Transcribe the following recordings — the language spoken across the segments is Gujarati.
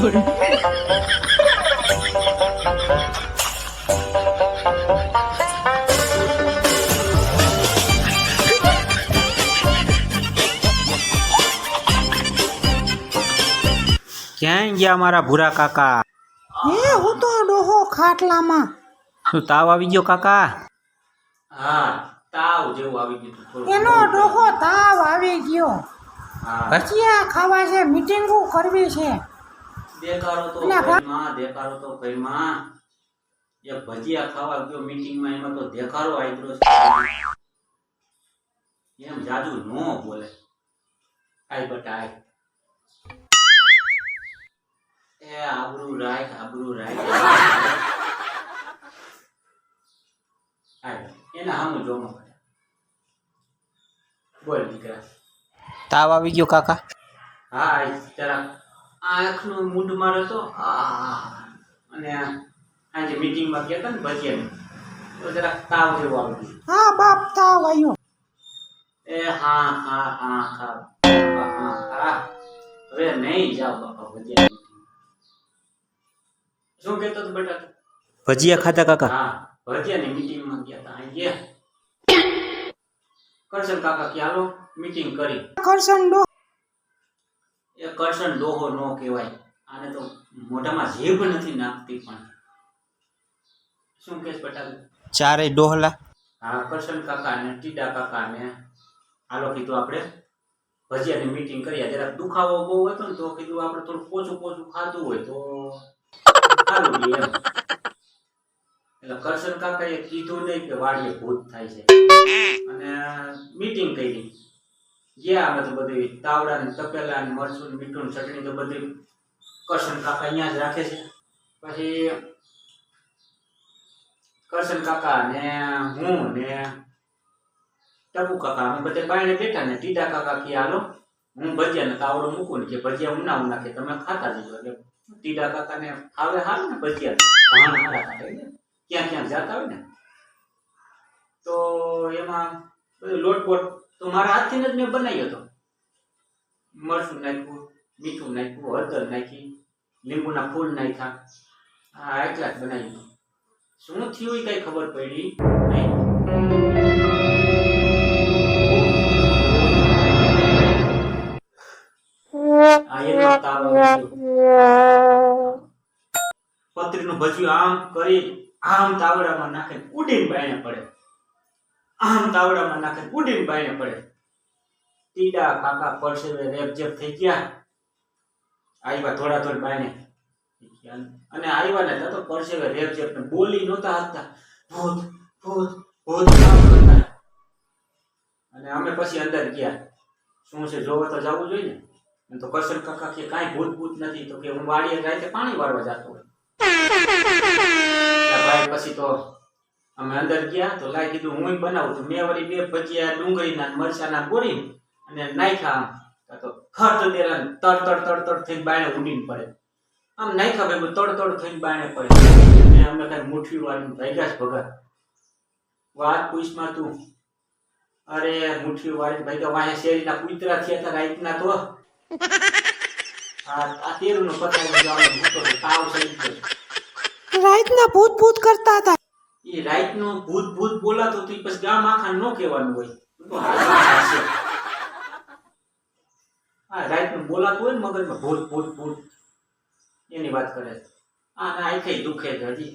ક્યાં ગયા મારા ભૂરા કાકા? હું તો ડોહો ખાટલામાં. શું તાવ આવી ગયો કાકા? હા, તાવ જેવું આવી ગયું. એનો ડોહો તાવ આવી ગયો. ભજીયા ખાવા છે, મીટિંગો કરવી છે. દેખાડો તો ભાઈમાં, દેખાડો તો ભાઈમાં. એ ભજીયા ખાવા ગયો મીટિંગમાં, એમાં તો દેખાડો આઈબ્રો એમ જાજુ નો બોલે. આય બટા આય. એ આબરૂ રાખ, આબરૂ રાખ. આય એના હામું જોમો પડે. બોલ દીકરા. તાવ આવી ગયો કાકા? હા, જરા આંખનો મૂડ મારો તો અને આજે મીટિંગમાં ગયા હતા ને ભજીયા તો જરા તાવ જેવો આવી ગયો. હા બાપ, તાવ આવ્યો. એ હા હા હા હા હા. હવે નહીં જાવ બાપા ભજીયા. શું કહેતો તો બેટા? ભજીયા ખાતા કાકા? હા, ભજીયાની મીટિંગમાં ગયા હતા. અહીં ગયા કરશન કાકા કે હાલો મીટિંગ કરી. કરશન ડોહો. એ કરશન ડોહો નો કહેવાય. આને તો મોઢામાં જીભ નથી નાખતી પણ. શું કહેશ બેટા? ચારે ડોહલા. હા, કરશન કાકા ને ટીડા કાકા ને હાલો કીધું આપણે ભજીયાની મીટિંગ કરીએ. જરાક દુખાવો બહુ હતો ને તો કીધું આપણે થોડું પોચું પોચું ખાધું હોય તો સારું રહે એમ. એટલે કરશન કાકાએ કીધું નહીં કે વાડીએ ભૂત થાય છે અને મીટિંગ કરી. ગયા અમે તો બધી તાવડા ને તપેલા ને મરચું ને મીઠું ને ચટણી તો બધી કરશન કાકા અહીંયા જ રાખે છે. પછી કરશન કાકા ને હું ને ટપુ કાકા અમે બધે બાયણે બેઠા ને ટીડા કાકા કે હાલો હું ભજીયા ને તાવડો મૂકું ને કે ભજીયા ઉના ઉના કે તમે ખાતા જજો. એટલે ટીડા કાકા ને આવે હાલ ને ભજીયા ભાણ હારા કાઢે ક્યાં ક્યાં જતા હોય ને તો એમાં બધું લોટ બોટ તો મારા હાથથી જ મેં બનાવ્યો હતો. મરચું નાખ્યું, મીઠું નાખ્યું, હળદર નાખી, લીંબુના ફૂલ નાખ્યા. હા, એટલા જ બનાવ્યું. શું થયું એ કઈ ખબર પડી નહીં. પતરીનું ભજીયું આમ કરી આમ તાવડામાં નાખે ઉડીને બાયણે પડે. આમ તાવડામાં નાખે ઉડીને બાયણે પડે. ટીડા કાકા પરસેવે રેપજેપ થઈ ગયા. આવ્યા થોડા થોડી બાયણે અને આવ્યા ને તો પરસેવે રેપજેપ ને બોલી નહોતા હતા. ભૂત ભૂત ભૂત કરતા. અને અમે પછી અંદર ગયા. શું છે જોવા તો જવું જોઈએ ને. તો કરશન કાકા કે કાંઈ ભૂત ભૂત નથી. તો કે હું વાડીએ રાતે પાણી વાળવા જતો હોય. ભાઈ પછી તો અમે અંદર ગયા તો લાઈ કીધું હું બનાવું. તો મેં વળી બે ભજીયા ડુંગળીના મરચાના બોરી અને નાખ્યા તો ખટ દેલા તડ તડ તડ તડ થઈને બાયણે ઉડીને પડે. આમ નાખ્યા ભેગું તડ તડ થઈને બાયણે પડે. અને અમે કઈ મુઠ્ઠી વાળીને ભાગ્યા જ ભગત વાત પૂછમાં તું. અરે મુઠ્ઠી વાળીને ભાગ્યા વાહે શેરીના કૂતરા થયા હતા રાઈતના તો આ તેરનો પતાવી જવાનું ભૂતો તાવ સહી ગયો. રાતના ભૂત ભૂત કરતા હતા. એ રાતનો ભૂત ભૂત બોલાતો તો પછી ગામ આખા નો કહેવાનું હોય. હા, રાતનું બોલાતું હોય ને મગજમાં ભૂત ભૂત ભૂત એની વાત કરે. આ ના આખે દુખે છે હજી.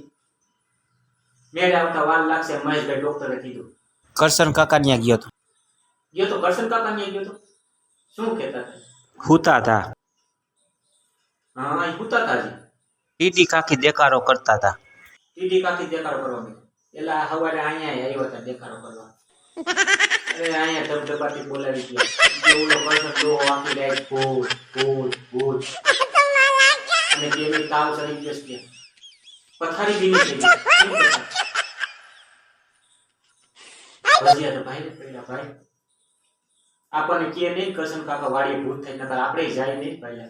મેળ આવતા વાર લાગશે. મહેશભાઈ ડોક્ટરે કીધું. કરશન કાકા ત્યાં ગયો તો કરશન કાકા ત્યાં ગયો તો શું કહેતા હતા? હુતા હતા. હા, એ હુતા હતા જી. ટીટી કાકી દેકારો કરતા હતા. ટીટી કાકી દેકારો કરવા ગઈ. એલા સવારે અહીંયા આવ્યા હતા દેકારો કરવા. અરે અહીંયા ધબધબાટી બોલાવી ગયા. ઓલો કરશન ડોહો આખી રાત ભૂત ભૂત ભૂત અને તેની તાવ ચડી ગયો છે. પથારી બી નહીં થઈ ગઈ. ભજીયા તો ભાઈ પડ્યા ભાઈ. આપણને કે નહીં કરશન કાકા વાડીએ ભૂત થઈ નકર આપણે જાય નહીં ભાઈ.